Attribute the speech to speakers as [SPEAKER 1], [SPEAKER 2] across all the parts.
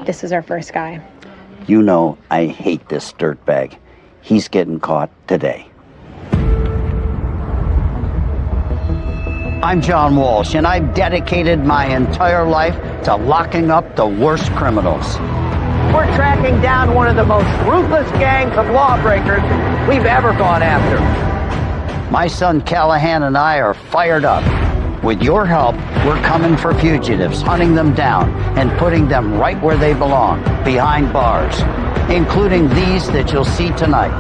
[SPEAKER 1] This is our first guy.
[SPEAKER 2] You know I hate this dirtbag. He's getting caught today. I'm John Walsh, and I've dedicated my entire life to locking up the worst criminals. We're tracking down one of the most ruthless gangs of lawbreakers we've ever gone after. My son Callahan and I are fired up. With your help, we're coming for fugitives, hunting them down, and putting them right where they belong, behind bars, including these that you'll see tonight.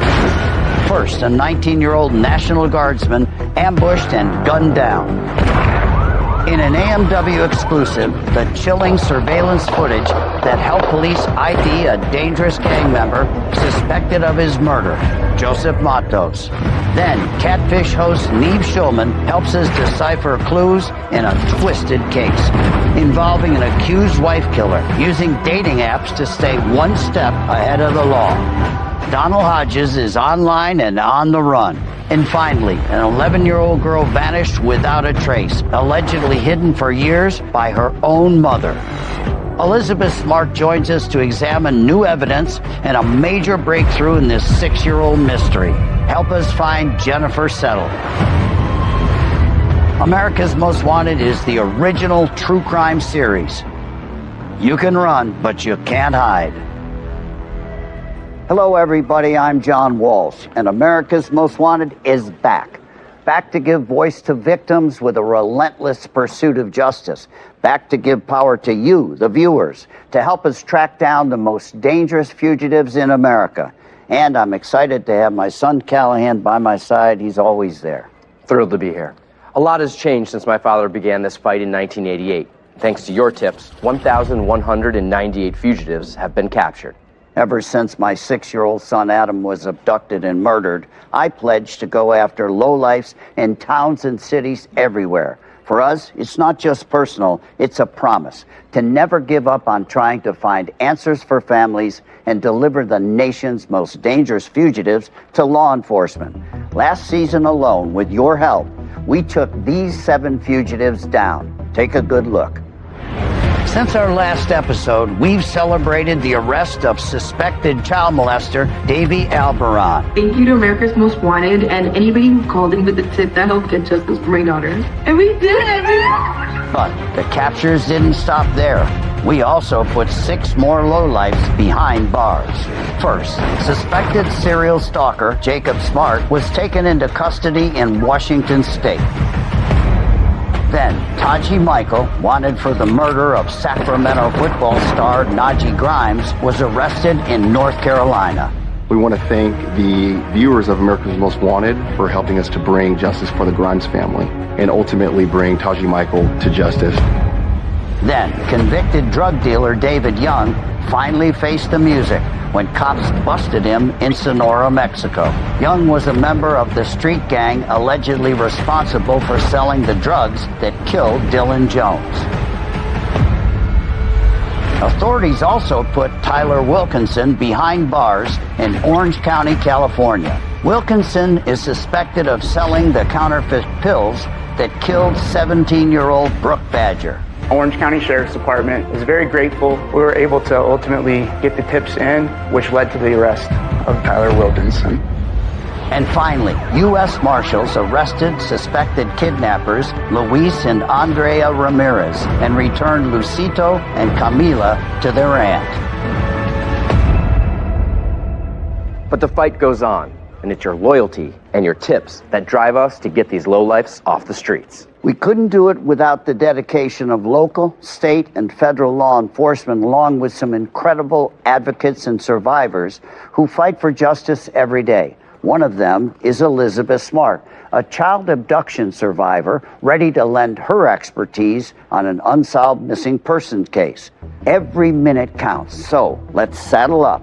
[SPEAKER 2] First, a 19-year-old National Guardsman ambushed and gunned down. In an AMW exclusive, the chilling surveillance footage that helped police ID a dangerous gang member suspected of his murder, Joseph Matos. Then, Catfish host Neve Schulman helps us decipher clues in a twisted case involving an accused wife killer using dating apps to stay one step ahead of the law. Donald Hodges is online and on the run. And finally, an 11-year-old girl vanished without a trace, allegedly hidden for years by her own mother. Elizabeth Smart joins us to examine new evidence and a major breakthrough in this 6-year-old mystery. Help us find Jennifer Settle. America's Most Wanted is the original true crime series. You can run, but you can't hide. Hello, everybody. I'm John Walsh, and America's Most Wanted is back. Back to give voice to victims with a relentless pursuit of justice. Back to give power to you, the viewers, to help us track down the most dangerous fugitives in America. And I'm excited to have my son Callahan by my side. He's always there.
[SPEAKER 3] Thrilled to be here. A lot has changed since my father began this fight in 1988. Thanks to your tips, 1,198 fugitives have been captured.
[SPEAKER 2] Ever since my 6-year-old son Adam was abducted and murdered, I pledged to go after lowlifes in towns and cities everywhere. For us, it's not just personal, it's a promise to never give up on trying to find answers for families and deliver the nation's most dangerous fugitives to law enforcement. Last season alone, with your help, we took these 7 fugitives down. Take a good look. Since our last episode, we've celebrated the arrest of suspected child molester Davy Albaran.
[SPEAKER 4] Thank you to America's Most Wanted and anybody who called in with the tip that helped get justice for my daughter. And we did it!
[SPEAKER 2] But the captures didn't stop there. We also put 6 more lowlifes behind bars. First, suspected serial stalker Jacob Smart was taken into custody in Washington State. Then, Taji Michael, wanted for the murder of Sacramento football star Najee Grimes, was arrested in North Carolina.
[SPEAKER 5] We want to thank the viewers of America's Most Wanted for helping us to bring justice for the Grimes family and ultimately bring Taji Michael to justice.
[SPEAKER 2] Then, convicted drug dealer David Young finally faced the music when cops busted him in Sonora, Mexico. Young was a member of the street gang allegedly responsible for selling the drugs that killed Dylan Jones. Authorities also put Tyler Wilkinson behind bars in Orange County, California. Wilkinson is suspected of selling the counterfeit pills that killed 17-year-old Brooke Badger.
[SPEAKER 6] Orange County Sheriff's Department is very grateful we were able to ultimately get the tips in, which led to the arrest of Tyler Wilkinson.
[SPEAKER 2] And finally, U.S. Marshals arrested suspected kidnappers Luis and Andrea Ramirez and returned Lucito and Camila to their aunt.
[SPEAKER 3] But the fight goes on, and it's your loyalty and your tips that drive us to get these lowlifes off the streets.
[SPEAKER 2] We couldn't do it without the dedication of local, state, and federal law enforcement, along with some incredible advocates and survivors who fight for justice every day. One of them is Elizabeth Smart, a child abduction survivor ready to lend her expertise on an unsolved missing persons case. Every minute counts, so let's saddle up.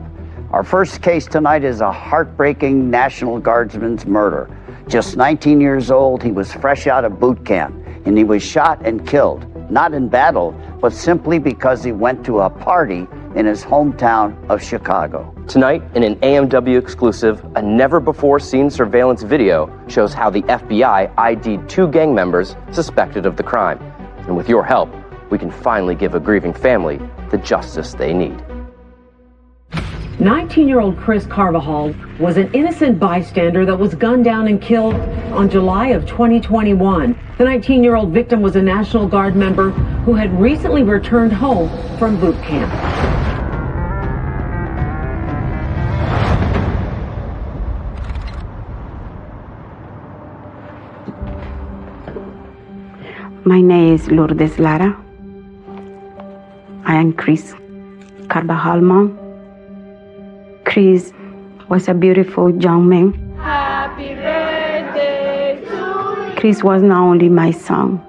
[SPEAKER 2] Our first case tonight is a heartbreaking National Guardsman's murder. Just 19 years old, he was fresh out of boot camp, and he was shot and killed, not in battle, but simply because he went to a party in his hometown of Chicago.
[SPEAKER 3] Tonight, in an AMW exclusive, a never-before-seen surveillance video shows how the FBI ID'd 2 gang members suspected of the crime. And with your help, we can finally give a grieving family the justice they need.
[SPEAKER 1] 19-year-old Chris Carvajal was an innocent bystander that was gunned down and killed on July of 2021. The 19-year-old victim was a National Guard member who had recently returned home from boot camp.
[SPEAKER 7] My name is Lourdes Lara. I am Chris Carvajal mom. Chris was a beautiful young man. Happy birthday to you. Chris was not only my son.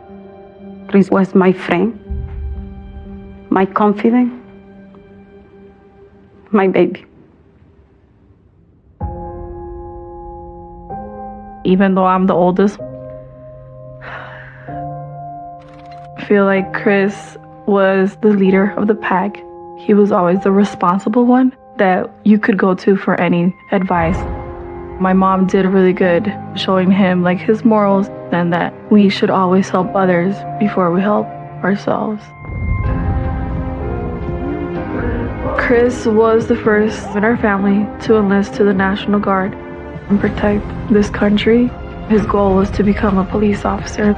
[SPEAKER 7] Chris was my friend, my confidant, my baby.
[SPEAKER 8] Even though I'm the oldest, I feel like Chris was the leader of the pack. He was always the responsible one that you could go to for any advice. My mom did really good showing him like his morals and that we should always help others before we help ourselves. Chris was the first in our family to enlist to the National Guard and protect this country. His goal was to become a police officer.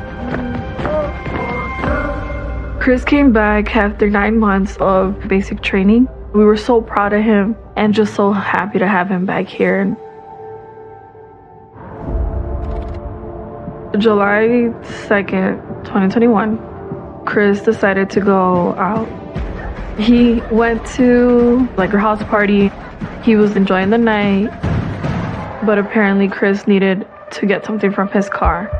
[SPEAKER 8] Chris came back after 9 months of basic training. We were so proud of him and just so happy to have him back here. July 2nd, 2021, Chris decided to go out. He went to like a house party. He was enjoying the night, but apparently Chris needed to get something from his car.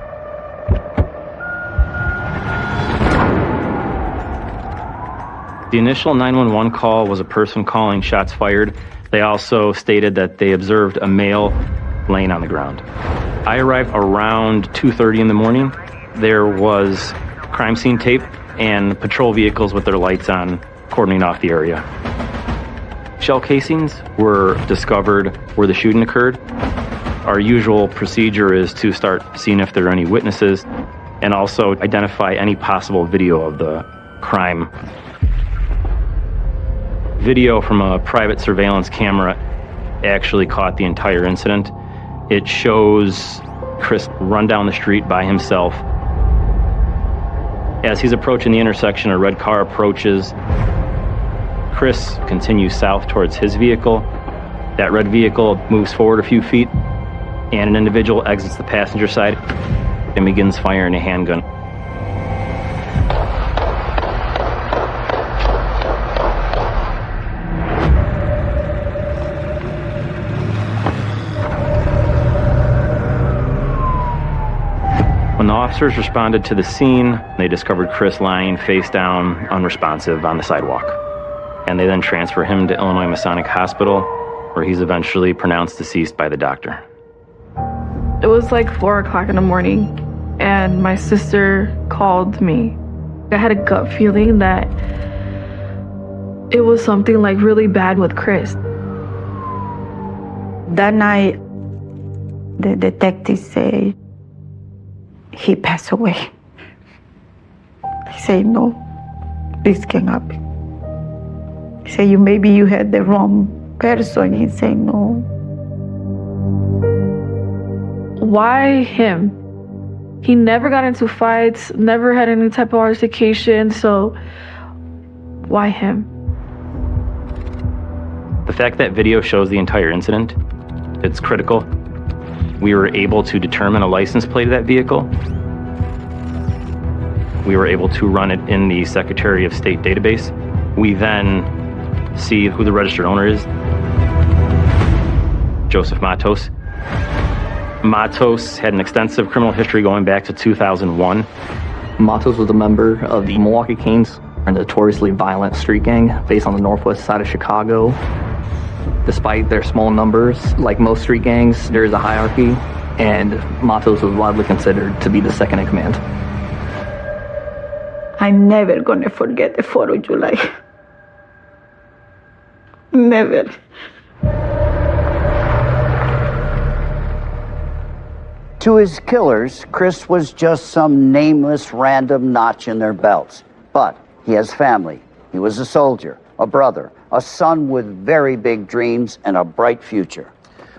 [SPEAKER 9] The initial 911 call was a person calling shots fired. They also stated that they observed a male laying on the ground. I arrived around 2:30 in the morning. There was crime scene tape and patrol vehicles with their lights on, cordoning off the area. Shell casings were discovered where the shooting occurred. Our usual procedure is to start seeing if there are any witnesses and also identify any possible video of the crime. Video from a private surveillance camera actually caught the entire incident. It shows Chris run down the street by himself. As he's approaching the intersection, a red car approaches. Chris continues south towards his vehicle. That red vehicle moves forward a few feet, and an individual exits the passenger side and begins firing a handgun. When the officers responded to the scene, they discovered Chris lying face down, unresponsive on the sidewalk. And they then transfer him to Illinois Masonic Hospital, where he's eventually pronounced deceased by the doctor.
[SPEAKER 8] It was like 4 o'clock in the morning, and my sister called me. I had a gut feeling that it was something like really bad with Chris.
[SPEAKER 7] That night, the detective said, he passed away. He said, no, this can happen. He said, maybe you had the wrong person. He said, no.
[SPEAKER 8] Why him? He never got into fights, never had any type of altercation, so why him?
[SPEAKER 9] The fact that video shows the entire incident, it's critical. We were able to determine a license plate of that vehicle. We were able to run it in the Secretary of State database. We then see who the registered owner is. Joseph Matos. Matos had an extensive criminal history going back to 2001.
[SPEAKER 10] Matos was a member of the Milwaukee Canes, a notoriously violent street gang based on the northwest side of Chicago. Despite their small numbers, like most street gangs, there is a hierarchy, and Matos was widely considered to be the second in command.
[SPEAKER 7] I'm never gonna forget the 4th of July. Never.
[SPEAKER 2] To his killers, Chris was just some nameless random notch in their belts. But he has family. He was a soldier, a brother, a son with very big dreams and a bright future.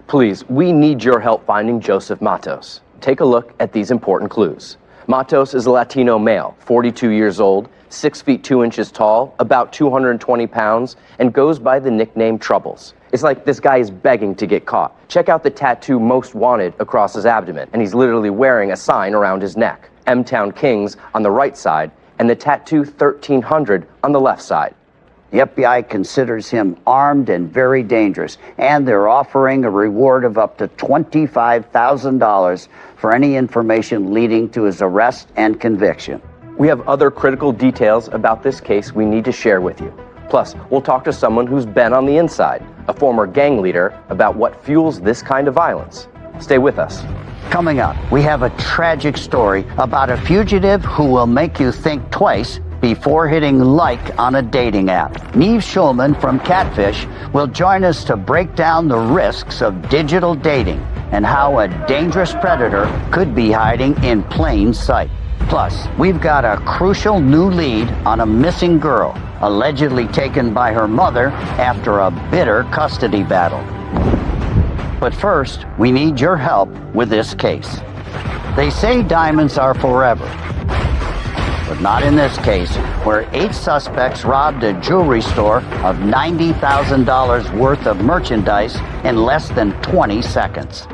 [SPEAKER 3] Please, we need your help finding Joseph Matos. Take a look at these important clues. Matos is a Latino male, 42 years old, 6 feet 2 inches tall, about 220 pounds, and goes by the nickname Troubles. It's like this guy is begging to get caught. Check out the tattoo Most Wanted across his abdomen, and he's literally wearing a sign around his neck. M-Town Kings on the right side, and the tattoo 1300 on the left side.
[SPEAKER 2] The FBI considers him armed and very dangerous, and they're offering a reward of up to $25,000 for any information leading to his arrest and conviction.
[SPEAKER 3] We have other critical details about this case we need to share with you. Plus, we'll talk to someone who's been on the inside, a former gang leader, about what fuels this kind of violence. Stay with us.
[SPEAKER 2] Coming up, we have a tragic story about a fugitive who will make you think twice before hitting like on a dating app. Neve Schulman from Catfish will join us to break down the risks of digital dating and how a dangerous predator could be hiding in plain sight. Plus, we've got a crucial new lead on a missing girl, allegedly taken by her mother after a bitter custody battle. But first, we need your help with this case. They say diamonds are forever, but not in this case, where 8 suspects robbed a jewelry store of $90,000 worth of merchandise in less than 20 seconds.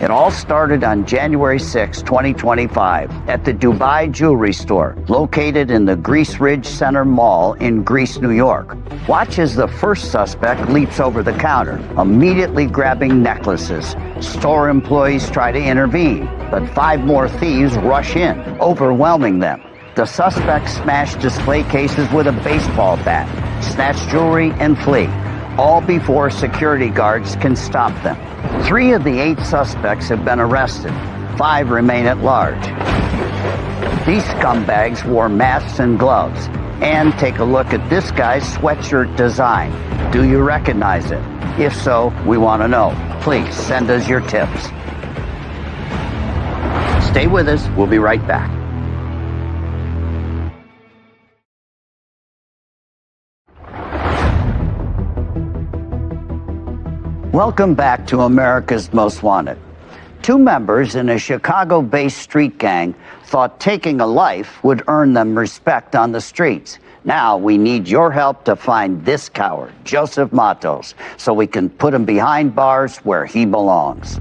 [SPEAKER 2] It all started on January 6, 2025, at the Dubai Jewelry Store, located in the Greece Ridge Center Mall in Greece, New York. Watch as the first suspect leaps over the counter, immediately grabbing necklaces. Store employees try to intervene, but 5 more thieves rush in, overwhelming them. The suspects smash display cases with a baseball bat, snatch jewelry, and flee, all before security guards can stop them. 3 of the 8 suspects have been arrested. 5 remain at large. These scumbags wore masks and gloves. And take a look at this guy's sweatshirt design. Do you recognize it? If so, we want to know. Please send us your tips. Stay with us. We'll be right back. Welcome back to America's Most Wanted. 2 members in a Chicago-based street gang thought taking a life would earn them respect on the streets. Now we need your help to find this coward, Joseph Matos, so we can put him behind bars where he belongs.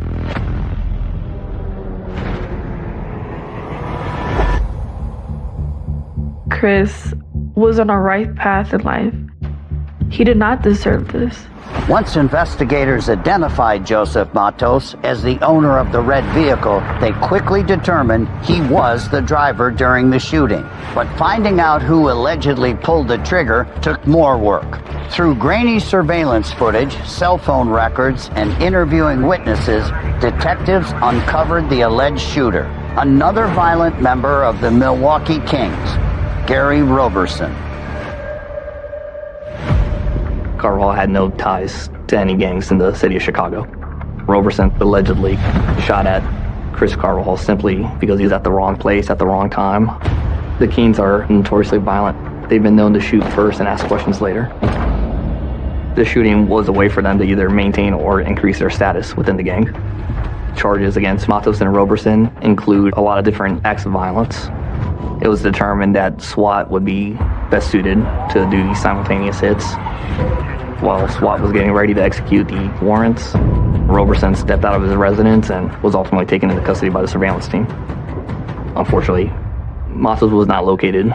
[SPEAKER 8] Chris was on a right path in life. He did not deserve this.
[SPEAKER 2] Once investigators identified Joseph Matos as the owner of the red vehicle, they quickly determined he was the driver during the shooting. But finding out who allegedly pulled the trigger took more work. Through grainy surveillance footage, cell phone records, and interviewing witnesses, detectives uncovered the alleged shooter, another violent member of the Milwaukee Kings, Gary Roberson.
[SPEAKER 10] Carvajal had no ties to any gangs in the city of Chicago. Roberson allegedly shot at Chris Carvajal simply because he was at the wrong place at the wrong time. The Kings are notoriously violent. They've been known to shoot first and ask questions later. The shooting was a way for them to either maintain or increase their status within the gang. Charges against Matos and Roberson include a lot of different acts of violence. It was determined that SWAT would be best suited to do these simultaneous hits. While SWAT was getting ready to execute the warrants, Roberson stepped out of his residence and was ultimately taken into custody by the surveillance team. Unfortunately, Matos was not located.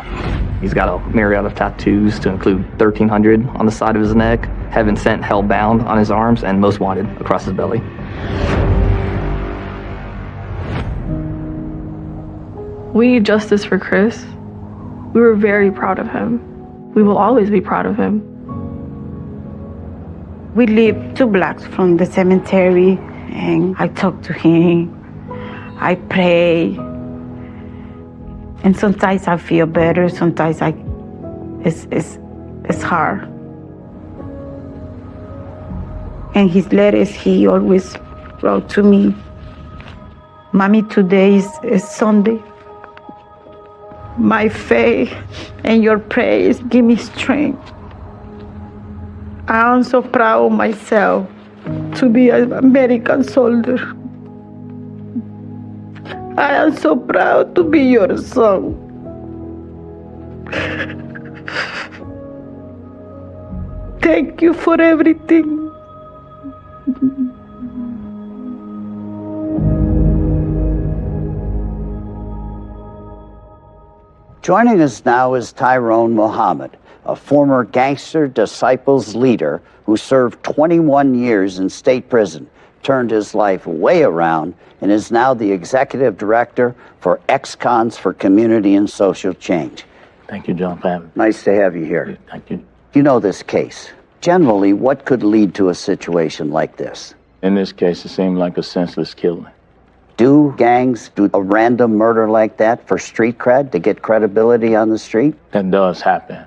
[SPEAKER 10] He's got a myriad of tattoos to include 1300 on the side of his neck, Heaven Sent, Hell Bound on his arms, and Most Wanted across his belly.
[SPEAKER 8] We need justice for Chris. We were very proud of him. We will always be proud of him.
[SPEAKER 7] We live 2 blocks from the cemetery, and I talk to him. I pray. And sometimes I feel better, sometimes it's hard. And his letters, he always wrote to me, Mommy, today is Sunday.
[SPEAKER 11] My faith and your praise give me strength. I am so proud of myself to be an American soldier. I am so proud to be your son. Thank you for everything.
[SPEAKER 2] Joining us now is Tyrone Muhammad, a former gangster disciples leader who served 21 years in state prison, turned his life way around, and is now the executive director for Ex-Cons for Community and Social Change.
[SPEAKER 12] Thank you, John, for having me.
[SPEAKER 2] Nice to have you here.
[SPEAKER 12] Thank you.
[SPEAKER 2] You know this case. Generally, what could lead to a situation like this?
[SPEAKER 12] In this case, it seemed like a senseless killing.
[SPEAKER 2] Do gangs do a random murder like that for street cred, to get credibility on the street?
[SPEAKER 12] That does happen.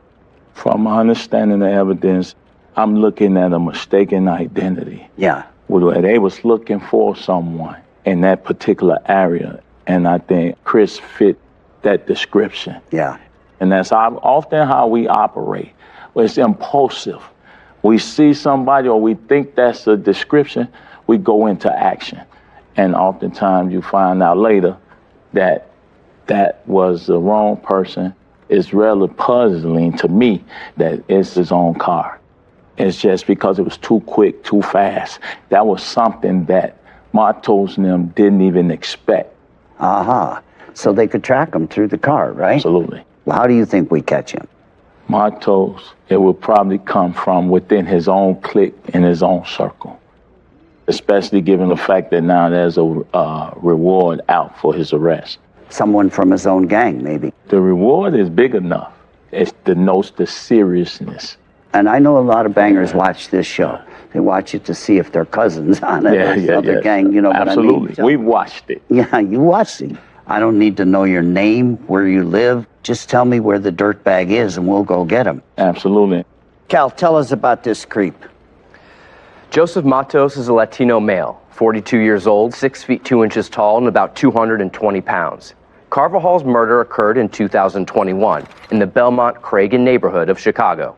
[SPEAKER 12] From my understanding of evidence, I'm looking at a mistaken identity.
[SPEAKER 2] Yeah.
[SPEAKER 12] Where they was looking for someone in that particular area, and I think Chris fit that description.
[SPEAKER 2] Yeah.
[SPEAKER 12] And that's often how we operate. It's impulsive. We see somebody or we think that's a description, we go into action. And oftentimes you find out later that that was the wrong person. It's rather puzzling to me that it's his own car. It's just because it was too quick, too fast. That was something that Matos and them didn't even expect.
[SPEAKER 2] Aha. So they could track him through the car, right?
[SPEAKER 12] Absolutely.
[SPEAKER 2] Well, how do you think we catch him?
[SPEAKER 12] Matos, it would probably come from within his own clique in his own circle. Especially given the fact that now there's a reward out for his arrest.
[SPEAKER 2] Someone from his own gang, maybe.
[SPEAKER 12] The reward is big enough. It denotes the seriousness.
[SPEAKER 2] And I know a lot of bangers watch this show. They watch it to see if their cousin's on it or some other gang, you know what I mean?
[SPEAKER 12] Absolutely. We've watched it.
[SPEAKER 2] Yeah, you watched it. I don't need to know your name, where you live. Just tell me where the dirtbag is and we'll go get him.
[SPEAKER 12] Absolutely.
[SPEAKER 2] Cal, tell us about this creep.
[SPEAKER 3] Joseph Matos is a Latino male, 42 years old, 6 feet 2 inches tall, and about 220 pounds. Carvajal's murder occurred in 2021 in the Belmont-Cragen neighborhood of Chicago.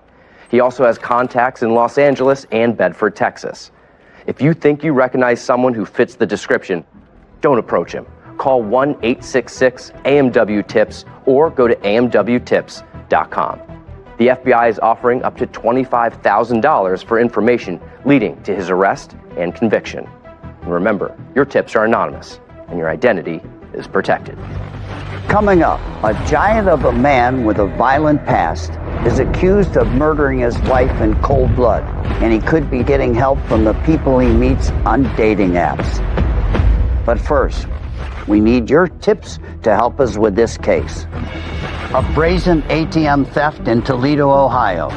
[SPEAKER 3] He also has contacts in Los Angeles and Bedford, Texas. If you think you recognize someone who fits the description, don't approach him. Call 1-866-AMW-TIPS or go to amwtips.com. The FBI is offering up to $25,000 for information leading to his arrest and conviction. And remember, your tips are anonymous and your identity is protected.
[SPEAKER 2] Coming up, a giant of a man with a violent past is accused of murdering his wife in cold blood, and he could be getting help from the people he meets on dating apps. But first, we need your tips to help us with this case. A brazen ATM theft in Toledo, Ohio.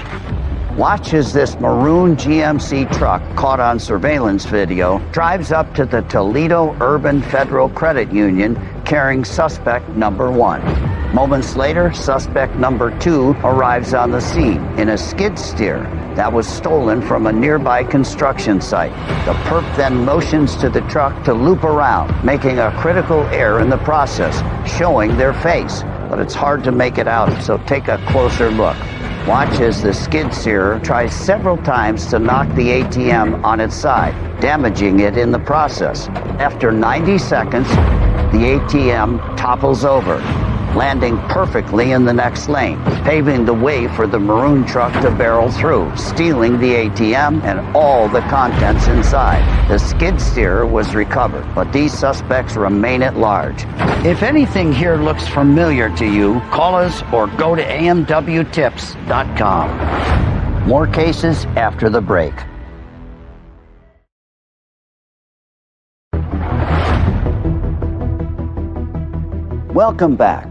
[SPEAKER 2] Watch as this maroon GMC truck, caught on surveillance video, drives up to the Toledo Urban Federal Credit Union carrying suspect number 1. Moments later, suspect number 2 arrives on the scene in a skid steer that was stolen from a nearby construction site. The perp then motions to the truck to loop around, making a critical error in the process, showing their face. But it's hard to make it out, so take a closer look. Watch as the skid steerer tries several times to knock the ATM on its side, damaging it in the process. After 90 seconds, the ATM topples over, landing perfectly in the next lane, paving the way for the maroon truck to barrel through, stealing the ATM and all the contents inside. The skid steer was recovered, but these suspects remain at large. If anything here looks familiar to you, call us or go to amwtips.com. More cases after the break. Welcome back.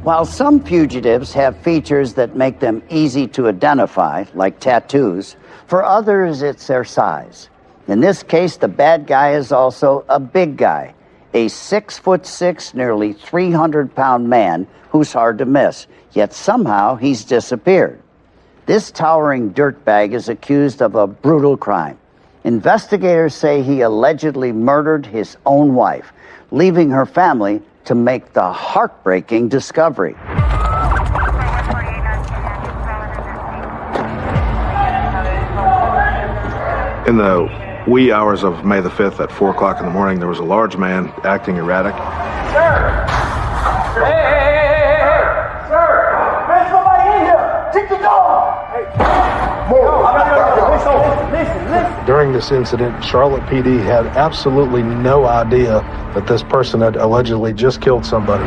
[SPEAKER 2] While some fugitives have features that make them easy to identify, like tattoos, for others it's their size. In this case, the bad guy is also a big guy, a 6'6", nearly 300-pound man who's hard to miss, yet somehow he's disappeared. This towering dirtbag is accused of a brutal crime. Investigators say he allegedly murdered his own wife, leaving her family to make the heartbreaking discovery.
[SPEAKER 13] In the wee hours of May the 5th at 4 o'clock in the morning, there was a large man acting erratic.
[SPEAKER 14] Sir! Hey! Sir! There's somebody in here! Take the door! Listen.
[SPEAKER 13] During this incident, Charlotte PD had absolutely no idea that this person had allegedly just killed somebody.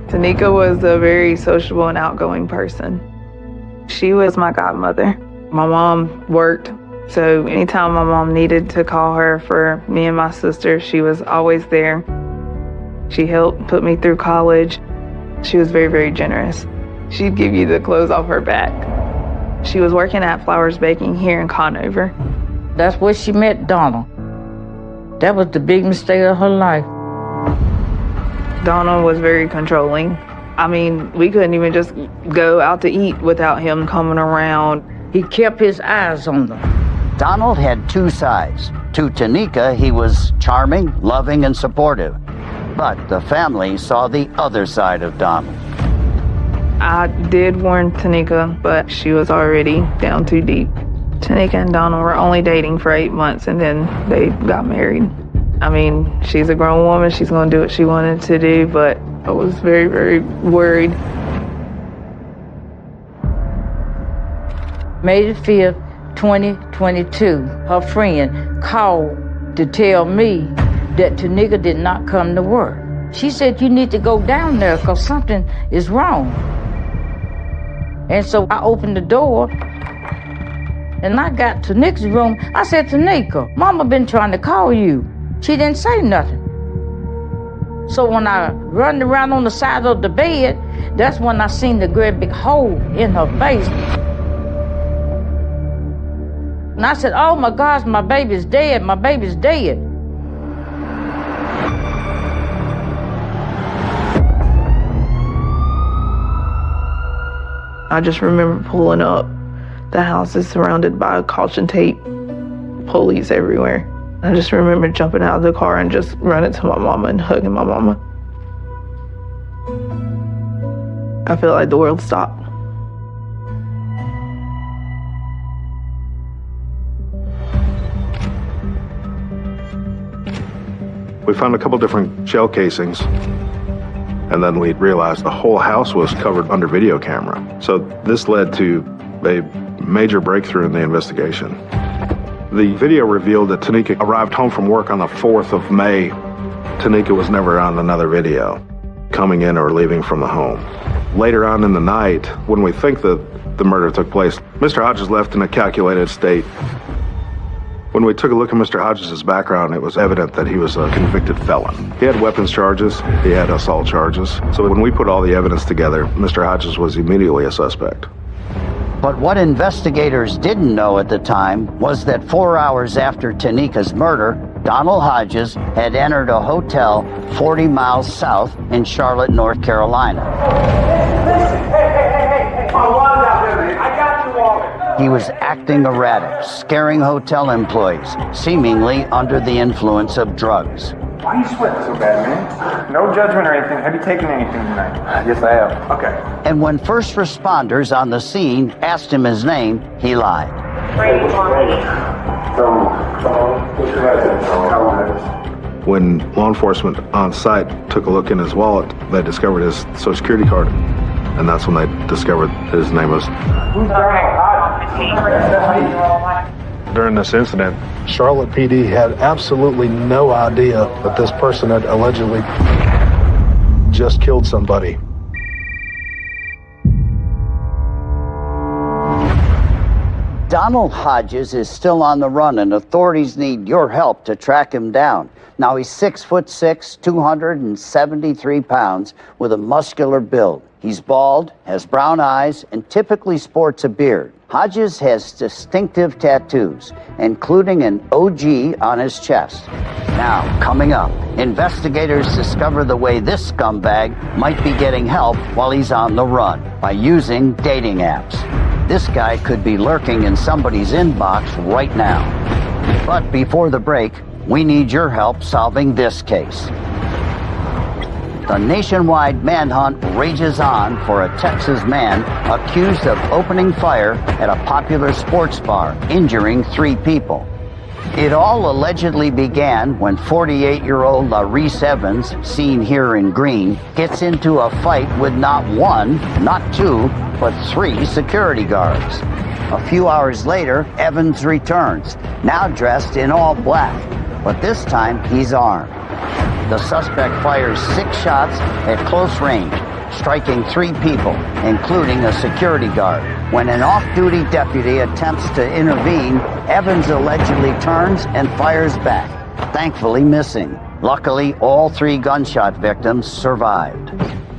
[SPEAKER 8] Tanika was a very sociable and outgoing person. She was my godmother. My mom worked, so anytime my mom needed to call her for me and my sister, she was always there. She helped put me through college. She was very, very generous. She'd give you the clothes off her back. She was working at Flowers Baking here in Conover.
[SPEAKER 15] That's where she met Donald. That was the big mistake of her life.
[SPEAKER 8] Donald was very controlling. I mean, we couldn't even just go out to eat without him coming around.
[SPEAKER 15] He kept his eyes on them.
[SPEAKER 2] Donald had two sides. To Tanika, he was charming, loving, and supportive. But the family saw the other side of Donald.
[SPEAKER 8] I did warn Tanika, but she was already down too deep. Tanika and Donald were only dating for 8 months, and then they got married. I mean, she's a grown woman. She's going to do what she wanted to do, but I was very, very worried.
[SPEAKER 15] May the 5th, 2022, her friend called to tell me that Tanika did not come to work. She said, you need to go down there because something is wrong. And so I opened the door and I got to Tanika's room. I said, Tanika, Mama been trying to call you. She didn't say nothing. So when I run around on the side of the bed, that's when I seen the great big hole in her face. And I said, oh my gosh, my baby's dead, my baby's dead.
[SPEAKER 8] I just remember pulling up. The house is surrounded by caution tape, police everywhere. I just remember jumping out of the car and just running to my mama and hugging my mama. I feel like the world stopped.
[SPEAKER 13] We found a couple different shell casings, and then we realized the whole house was covered under video camera. So this led to a major breakthrough in the investigation. The video revealed that Tanika arrived home from work on the 4th of May. Tanika was never on another video, coming in or leaving from the home. Later on in the night, when we think that the murder took place, Mr. Hodges left in a calculated state. When we took a look at Mr. Hodges' background, it was evident that he was a convicted felon. He had weapons charges, he had assault charges. So when we put all the evidence together, Mr. Hodges was immediately a suspect.
[SPEAKER 2] But what investigators didn't know at the time was that 4 hours after Tanika's murder, Donald Hodges had entered a hotel 40 miles south in Charlotte, North Carolina.
[SPEAKER 14] Hey, my water's out there, man. I got your water.
[SPEAKER 2] He was acting erratic, scaring hotel employees, seemingly under the influence of drugs.
[SPEAKER 6] Why are you sweating so bad, man? No judgment or anything. Have you taken anything tonight? Yes, I have. Okay.
[SPEAKER 2] And when first responders on the scene asked him his name, he lied.
[SPEAKER 13] When law enforcement on site took a look in his wallet, they discovered his Social Security card. And that's when they discovered his name was... During this incident, Charlotte PD had absolutely no idea that this person had allegedly just killed somebody.
[SPEAKER 2] Donald Hodges is still on the run, and authorities need your help to track him down. Now, he's 6'6", 273 pounds, with a muscular build. He's bald, has brown eyes, and typically sports a beard. Hodges has distinctive tattoos, including an OG on his chest. Now, coming up, investigators discover the way this scumbag might be getting help while he's on the run by using dating apps. This guy could be lurking in somebody's inbox right now. But before the break, we need your help solving this case. The nationwide manhunt rages on for a Texas man accused of opening fire at a popular sports bar, injuring 3 people. It all allegedly began when 48-year-old Larice Evans, seen here in green, gets into a fight with not 1, not 2, but 3 security guards. A few hours later, Evans returns, now dressed in all black, but this time he's armed. The suspect fires 6 shots at close range, striking 3 people, including a security guard. When an off-duty deputy attempts to intervene, Evans allegedly turns and fires back, thankfully missing. Luckily, all 3 gunshot victims survived.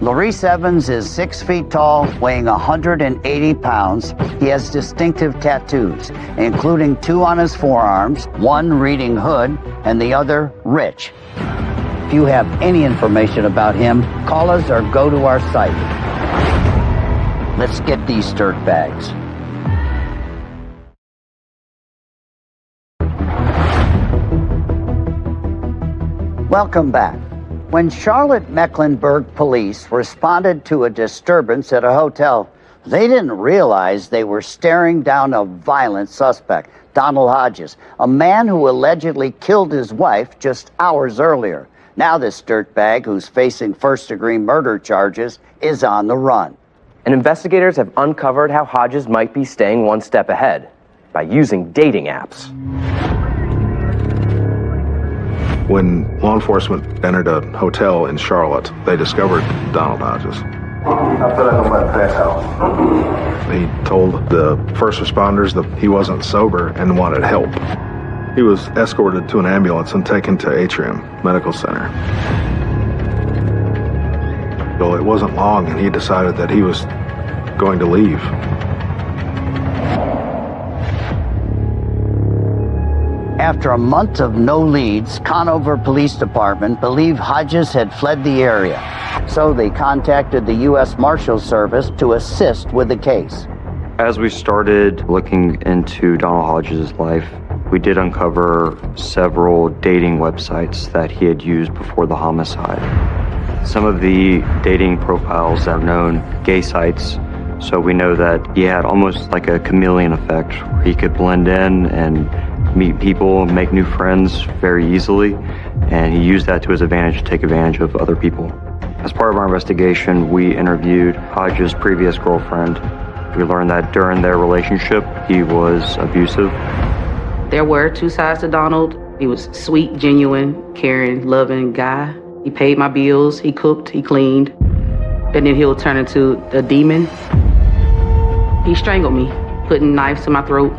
[SPEAKER 2] Larice Evans is 6 feet tall, weighing 180 pounds. He has distinctive tattoos, including 2 on his forearms, 1 reading Hood, and the other Rich. If you have any information about him, call us or go to our site. Let's get these dirtbags. Welcome back. When Charlotte Mecklenburg police responded to a disturbance at a hotel, they didn't realize they were staring down a violent suspect, Donald Hodges, a man who allegedly killed his wife just hours earlier. Now this dirtbag, who's facing first-degree murder charges, is on the run.
[SPEAKER 3] And investigators have uncovered how Hodges might be staying one step ahead by using dating apps.
[SPEAKER 13] When law enforcement entered a hotel in Charlotte, they discovered Donald Hodges.
[SPEAKER 14] I feel like I'm about to pass out.
[SPEAKER 13] He told the first responders that he wasn't sober and wanted help. He was escorted to an ambulance and taken to Atrium Medical Center. Well, it wasn't long, and he decided that he was going to leave.
[SPEAKER 2] After a month of no leads, Conover Police Department believed Hodges had fled the area, so they contacted the U.S. Marshals Service to assist with the case.
[SPEAKER 16] As we started looking into Donald Hodges' life, we did uncover several dating websites that he had used before the homicide. Some of the dating profiles are known gay sites, so we know that he had almost like a chameleon effect, where he could blend in and meet people and make new friends very easily, and he used that to his advantage to take advantage of other people. As part of our investigation, we interviewed Hodges' previous girlfriend. We learned that during their relationship, he was abusive.
[SPEAKER 4] There were 2 sides to Donald. He was sweet, genuine, caring, loving guy. He paid my bills, he cooked, he cleaned. And then he'll turn into a demon. He strangled me, putting knives to my throat,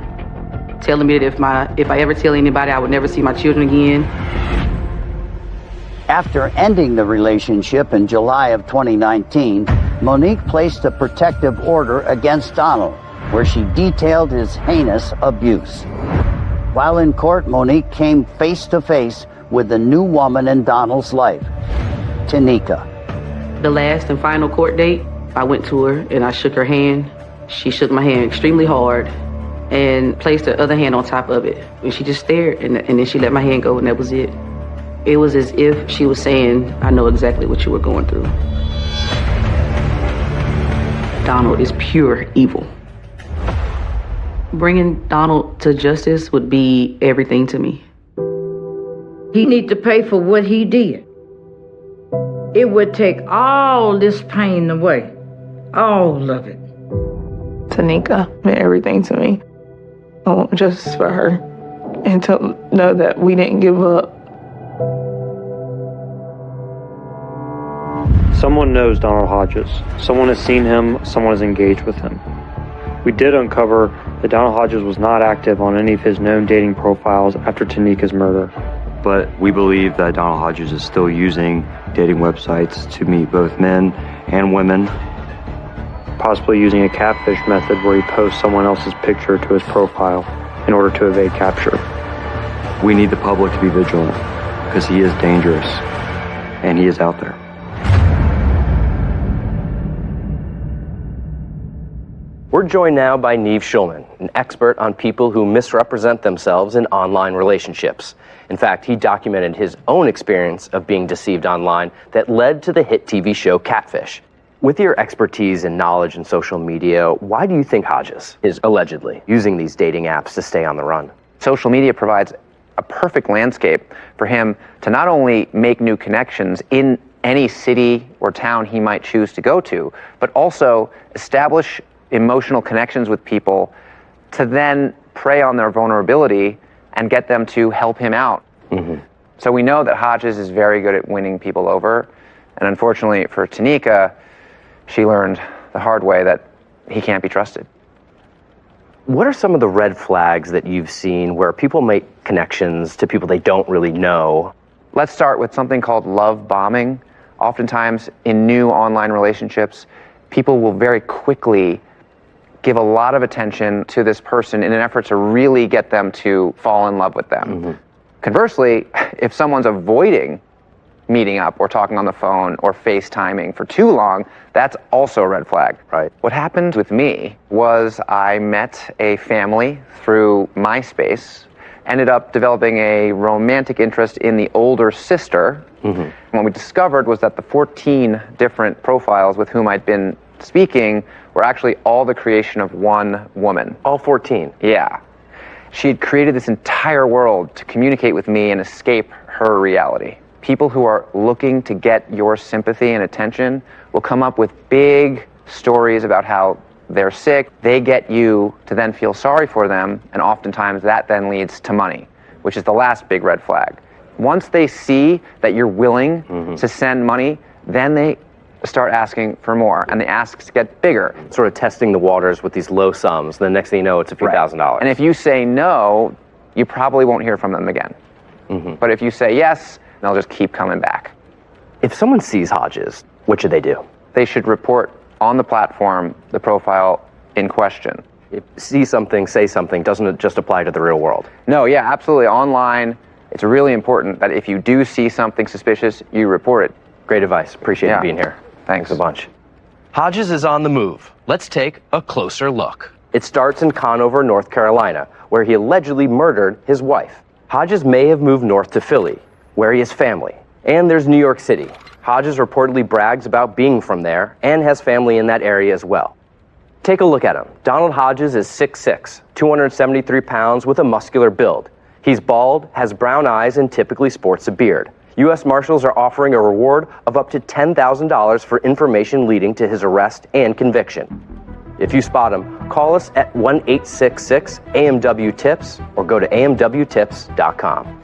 [SPEAKER 4] telling me that if I ever tell anybody, I would never see my children again.
[SPEAKER 2] After ending the relationship in July of 2019, Monique placed a protective order against Donald, where she detailed his heinous abuse. While in court, Monique came face to face with the new woman in Donald's life, Tanika.
[SPEAKER 4] The last and final court date, I went to her and I shook her hand. She shook my hand extremely hard and placed her other hand on top of it. And she just stared and then she let my hand go and that was it. It was as if she was saying, I know exactly what you were going through. Donald is pure evil. Bringing Donald to justice would be everything to me.
[SPEAKER 15] He needs to pay for what he did. It would take all this pain away. All of it.
[SPEAKER 8] Tanika meant everything to me. I want justice for her and to know that we didn't give up.
[SPEAKER 17] Someone knows Donald Hodges. Someone has seen him. Someone is engaged with him. We did uncover that Donald Hodges was not active on any of his known dating profiles after Tanika's murder.
[SPEAKER 16] But we believe that Donald Hodges is still using dating websites to meet both men and women.
[SPEAKER 17] Possibly using a catfish method where he posts someone else's picture to his profile in order to evade capture.
[SPEAKER 16] We need the public to be vigilant because he is dangerous and he is out there.
[SPEAKER 3] We're joined now by Neve Schulman, an expert on people who misrepresent themselves in online relationships. In fact, he documented his own experience of being deceived online that led to the hit TV show Catfish. With your expertise and knowledge in social media, why do you think Hodges is allegedly using these dating apps to stay on the run?
[SPEAKER 18] Social media provides a perfect landscape for him to not only make new connections in any city or town he might choose to go to, but also establish emotional connections with people to then prey on their vulnerability and get them to help him out. So we know that Hodges is very good at winning people over, and unfortunately for Tanika, she learned the hard way that he can't be trusted.
[SPEAKER 3] What are some of the red flags that you've seen where people make connections to people they don't really know?
[SPEAKER 18] Let's start with something called love bombing. Oftentimes in new online relationships, people will very quickly give a lot of attention to this person in an effort to really get them to fall in love with them. Conversely, if someone's avoiding meeting up or talking on the phone or FaceTiming for too long, that's also a red flag.
[SPEAKER 3] Right.
[SPEAKER 18] What happened with me was I met a family through MySpace, ended up developing a romantic interest in the older sister. What we discovered was that the 14 different profiles with whom I'd been speaking were actually all the creation of one woman.
[SPEAKER 3] All 14?
[SPEAKER 18] Yeah. She had created this entire world to communicate with me and escape her reality. People who are looking to get your sympathy and attention will come up with big stories about how they're sick. They get you to then feel sorry for them, and oftentimes that then leads to money, which is the last big red flag. Once they see that you're willing to send money, then they start asking for more, and the asks get bigger.
[SPEAKER 3] Sort of testing the waters with these low sums. The next thing you know, it's a few $1,000s.
[SPEAKER 18] And if you say no, you probably won't hear from them again. But if you say yes, they'll just keep coming back.
[SPEAKER 3] If someone sees Hodges, what should they do?
[SPEAKER 18] They should report on the platform the profile in question.
[SPEAKER 3] If see something, say something, doesn't it just apply to the real world?
[SPEAKER 18] No, yeah, absolutely. Online, it's really important that if you do see something suspicious, you report it.
[SPEAKER 3] Great advice. Appreciate you being here.
[SPEAKER 18] Thanks
[SPEAKER 3] a bunch. Hodges is on the move. Let's take a closer look. It starts in Conover, North Carolina, where he allegedly murdered his wife. Hodges may have moved north to Philly, where he has family. And there's New York City. Hodges reportedly brags about being from there and has family in that area as well. Take a look at him. Donald Hodges is 6'6", 273 pounds with a muscular build. He's bald, has brown eyes, and typically sports a beard. U.S. Marshals are offering a reward of up to $10,000 for information leading to his arrest and conviction. If you spot him, call us at 1-866-AMW-TIPS or go to amwtips.com.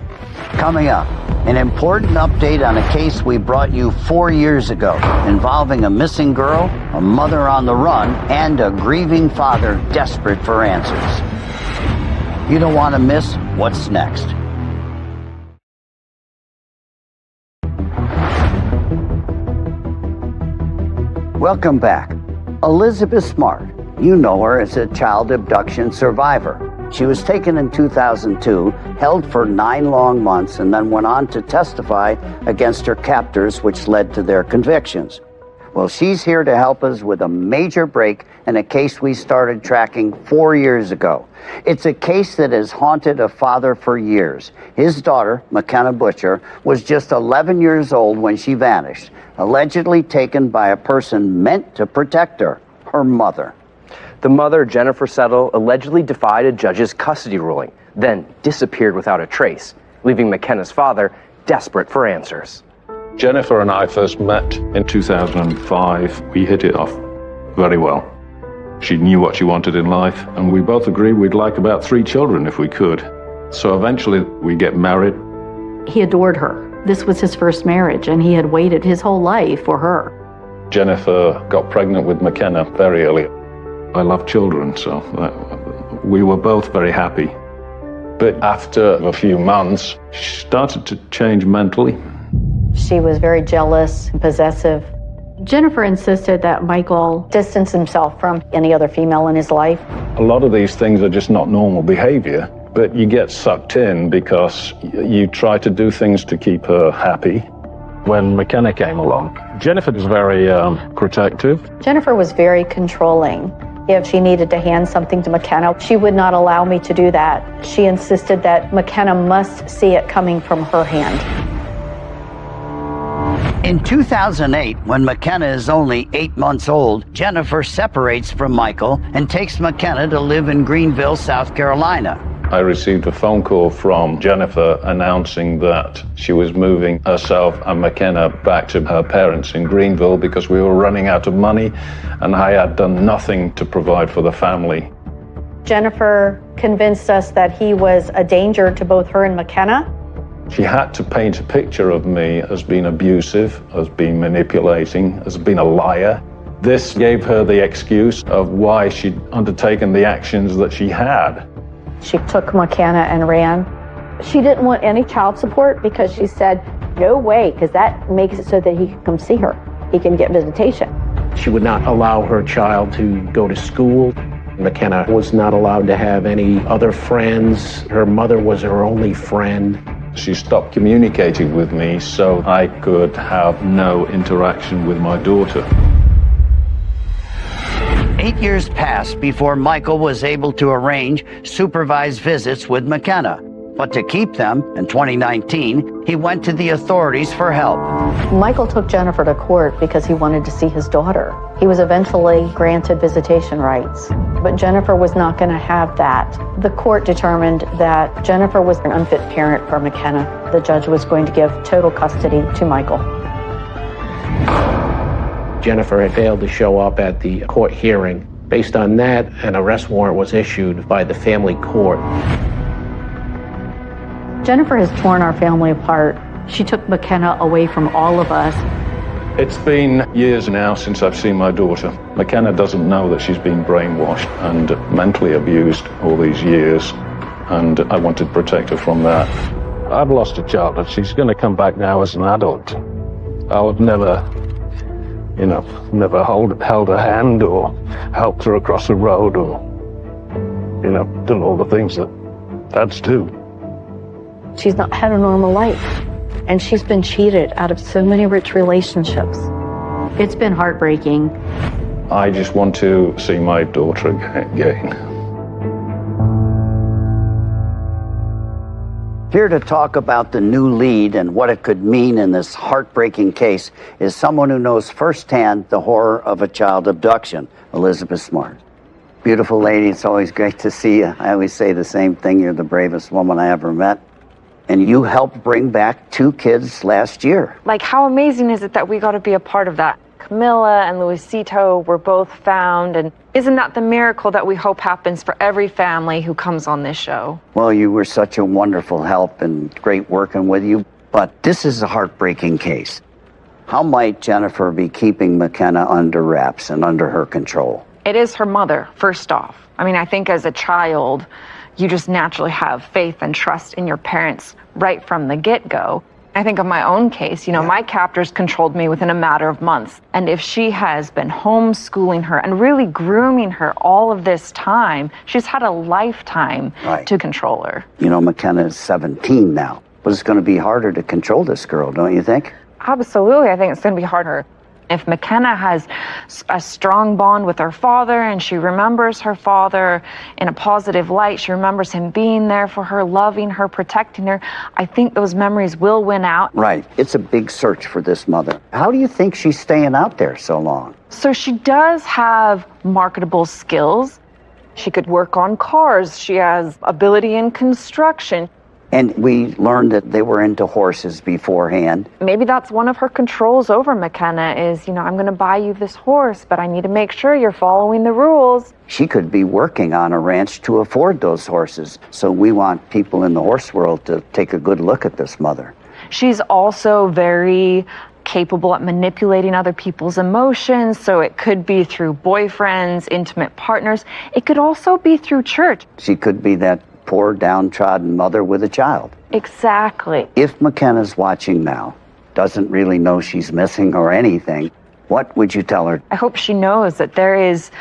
[SPEAKER 2] Coming up, an important update on a case we brought you 4 years ago involving a missing girl, a mother on the run, and a grieving father desperate for answers. You don't want to miss what's next. Welcome back. Elizabeth Smart. You know her as a child abduction survivor. She was taken in 2002, held for 9 long months, and then went on to testify against her captors, which led to their convictions. Well, she's here to help us with a major break in a case we started tracking 4 years ago. It's a case that has haunted a father for years. His daughter, McKenna Butcher, was just 11 years old when she vanished, allegedly taken by a person meant to protect her, her mother.
[SPEAKER 3] The mother, Jennifer Settle, allegedly defied a judge's custody ruling, then disappeared without a trace, leaving McKenna's father desperate for answers.
[SPEAKER 19] Jennifer and I first met in 2005. We hit it off very well. She knew what she wanted in life, and we both agreed we'd like about 3 children if we could. So eventually we get married.
[SPEAKER 20] He adored her. This was his first marriage, and he had waited his whole life for her.
[SPEAKER 19] Jennifer got pregnant with McKenna very early. I love children, so we were both very happy. But after a few months, she started to change mentally.
[SPEAKER 20] She was very jealous and possessive. Jennifer insisted that Michael distance himself from any other female in his life.
[SPEAKER 19] A lot of these things are just not normal behavior, but you get sucked in because you try to do things to keep her happy. When McKenna came along, Jennifer was very protective.
[SPEAKER 20] Jennifer was very controlling. If she needed to hand something to McKenna, she would not allow me to do that. She insisted that McKenna must see it coming from her hand.
[SPEAKER 2] In 2008, when McKenna is only 8 months old, Jennifer separates from Michael and takes McKenna to live in Greenville, South Carolina.
[SPEAKER 19] I received a phone call from Jennifer announcing that she was moving herself and McKenna back to her parents in Greenville because we were running out of money and I had done nothing to provide for the family.
[SPEAKER 20] Jennifer convinced us that he was a danger to both her and McKenna.
[SPEAKER 19] She had to paint a picture of me as being abusive, as being manipulating, as being a liar. This gave her the excuse of why she'd undertaken the actions that she had.
[SPEAKER 20] She took McKenna and ran. She didn't want any child support because she said, no way, because that makes it so that he can come see her. He can get visitation.
[SPEAKER 21] She would not allow her child to go to school. McKenna was not allowed to have any other friends. Her mother was her only friend.
[SPEAKER 19] She stopped communicating with me so I could have no interaction with my daughter.
[SPEAKER 2] 8 years passed before Michael was able to arrange supervised visits with McKenna. But to keep them, in 2019, he went to the authorities for help.
[SPEAKER 20] Michael took Jennifer to court because he wanted to see his daughter. He was eventually granted visitation rights, but Jennifer was not going to have that. The court determined that Jennifer was an unfit parent for McKenna. The judge was going to give total custody to Michael.
[SPEAKER 21] Jennifer had failed to show up at the court hearing. Based on that, an arrest warrant was issued by the family court.
[SPEAKER 20] Jennifer has torn our family apart. She took McKenna away from all of us.
[SPEAKER 19] It's been years now since I've seen my daughter. McKenna doesn't know that she's been brainwashed and mentally abused all these years, and I wanted to protect her from that. I've lost a child, and she's going to come back now as an adult. I'll never held her hand or helped her across the road or, done all the things that dads do.
[SPEAKER 20] She's not had a normal life, and she's been cheated out of so many rich relationships. It's been heartbreaking.
[SPEAKER 19] I just want to see my daughter again.
[SPEAKER 2] Here to talk about the new lead and what it could mean in this heartbreaking case is someone who knows firsthand the horror of a child abduction, Elizabeth Smart. Beautiful lady, it's always great to see you. I always say the same thing, you're the bravest woman I ever met. And you helped bring back 2 kids last year.
[SPEAKER 22] Like, how amazing is it that we got to be a part of that? Camilla and Luisito were both found, and isn't that the miracle that we hope happens for every family who comes on this show?
[SPEAKER 2] Well, you were such a wonderful help and great working with you, but this is a heartbreaking case. How might Jennifer be keeping McKenna under wraps and under her control?
[SPEAKER 22] It is her mother, first off. I mean, I think as a child, you just naturally have faith and trust in your parents right from the get-go. I think of my own case, my captors controlled me within a matter of months. And if she has been homeschooling her and really grooming her all of this time, she's had a lifetime to control her.
[SPEAKER 2] McKenna is 17 now, but it's going to be harder to control this girl, don't you think?
[SPEAKER 22] Absolutely. I think it's going to be harder. If McKenna has a strong bond with her father and she remembers her father in a positive light, she remembers him being there for her, loving her, protecting her, I think those memories will win out.
[SPEAKER 2] Right. It's a big search for this mother. How do you think she's staying out there so long?
[SPEAKER 22] So she does have marketable skills. She could work on cars. She has ability in construction.
[SPEAKER 2] And we learned that they were into horses beforehand.
[SPEAKER 22] Maybe that's one of her controls over McKenna is, I'm going to buy you this horse, but I need to make sure you're following the rules.
[SPEAKER 2] She could be working on a ranch to afford those horses. So we want people in the horse world to take a good look at this mother.
[SPEAKER 22] She's also very capable at manipulating other people's emotions. So it could be through boyfriends, intimate partners. It could also be through church.
[SPEAKER 2] She could be that poor, downtrodden mother with a child.
[SPEAKER 22] Exactly.
[SPEAKER 2] If McKenna's watching now, doesn't really know she's missing or anything, what would you tell her?
[SPEAKER 22] I hope she knows that there is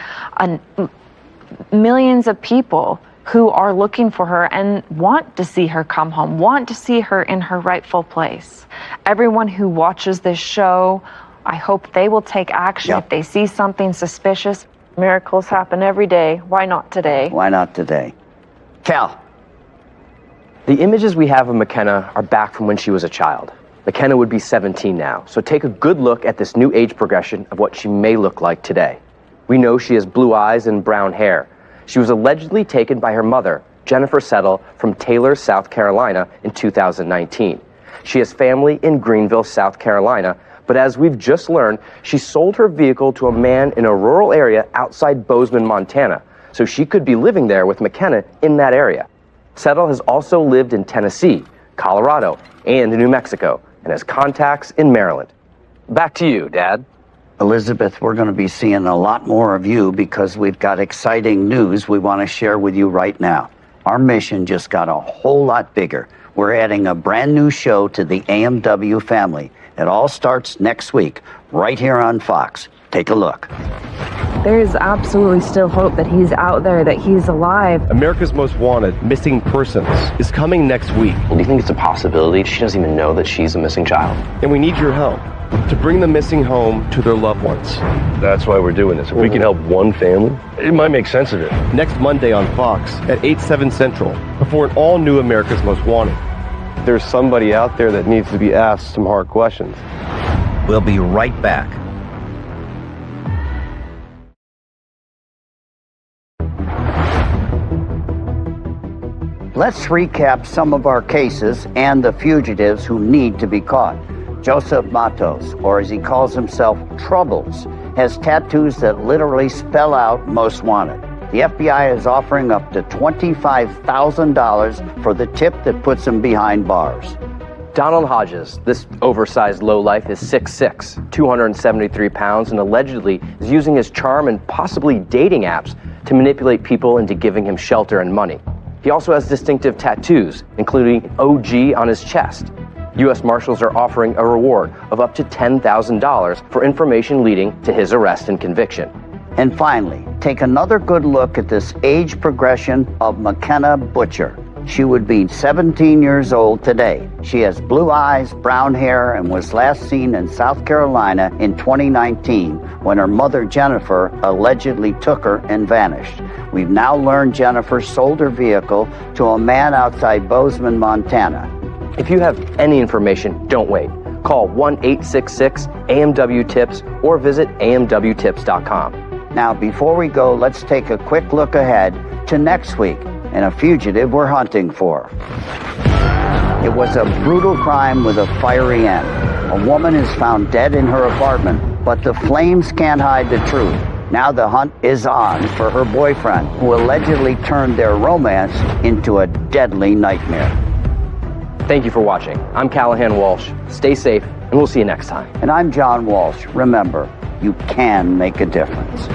[SPEAKER 22] millions of people who are looking for her and want to see her come home, want to see her in her rightful place. Everyone who watches this show, I hope they will take action if they see something suspicious. Miracles happen every day. Why not today?
[SPEAKER 2] Why not today? Cal.
[SPEAKER 3] The images we have of McKenna are back from when she was a child. McKenna would be 17 now, so take a good look at this new age progression of what she may look like today. We know she has blue eyes and brown hair. She was allegedly taken by her mother, Jennifer Settle, from Taylor, South Carolina in 2019. She has family in Greenville, South Carolina, but as we've just learned, she sold her vehicle to a man in a rural area outside Bozeman, Montana, so she could be living there with McKenna in that area. Settle has also lived in Tennessee, Colorado, and New Mexico, and has contacts in Maryland. Back to you, Dad.
[SPEAKER 2] Elizabeth, we're going to be seeing a lot more of you because we've got exciting news we want to share with you right now. Our mission just got a whole lot bigger. We're adding a brand new show to the AMW family. It all starts next week, right here on Fox. Take a look.
[SPEAKER 1] There is absolutely still hope that he's out there, that he's alive.
[SPEAKER 5] America's Most Wanted, Missing Persons, is coming next week.
[SPEAKER 3] Do you think it's a possibility she doesn't even know that she's a missing child?
[SPEAKER 5] And we need your help to bring the missing home to their loved ones.
[SPEAKER 23] That's why we're doing this. If we can help one family, it might make sense of it.
[SPEAKER 5] Next Monday on Fox at 8/7 Central, before an all-new America's Most Wanted. There's somebody out there that needs to be asked some hard questions.
[SPEAKER 2] We'll be right back. Let's recap some of our cases and the fugitives who need to be caught. Joseph Matos, or as he calls himself, Troubles, has tattoos that literally spell out Most Wanted. The FBI is offering up to $25,000 for the tip that puts him behind bars.
[SPEAKER 3] Donald Hodges, this oversized lowlife, is 6'6", 273 pounds, and allegedly is using his charm and possibly dating apps to manipulate people into giving him shelter and money. He also has distinctive tattoos, including OG on his chest. U.S. Marshals are offering a reward of up to $10,000 for information leading to his arrest and conviction.
[SPEAKER 2] And finally, take another good look at this age progression of McKenna Butcher. She would be 17 years old today. She has blue eyes, brown hair, and was last seen in South Carolina in 2019 when her mother, Jennifer, allegedly took her and vanished. We've now learned Jennifer sold her vehicle to a man outside Bozeman, Montana.
[SPEAKER 3] If you have any information, don't wait. Call 1-866-AMW-TIPS or visit amwtips.com.
[SPEAKER 2] Now, before we go, let's take a quick look ahead to next week and a fugitive we're hunting for. It was a brutal crime with a fiery end. A woman is found dead in her apartment, but the flames can't hide the truth. Now the hunt is on for her boyfriend, who allegedly turned their romance into a deadly nightmare.
[SPEAKER 3] Thank you for watching. I'm Callahan Walsh. Stay safe, and we'll see you next time.
[SPEAKER 2] And I'm John Walsh. Remember, you can make a difference.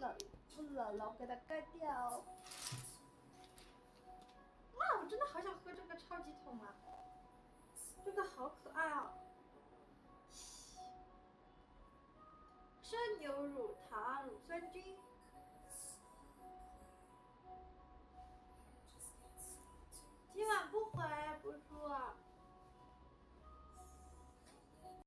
[SPEAKER 7] 冷不冷了？我给它盖掉。哇，我真的好想喝这个超级桶啊！这个好可爱哦。生牛乳糖、乳酸菌。今晚不回，不说。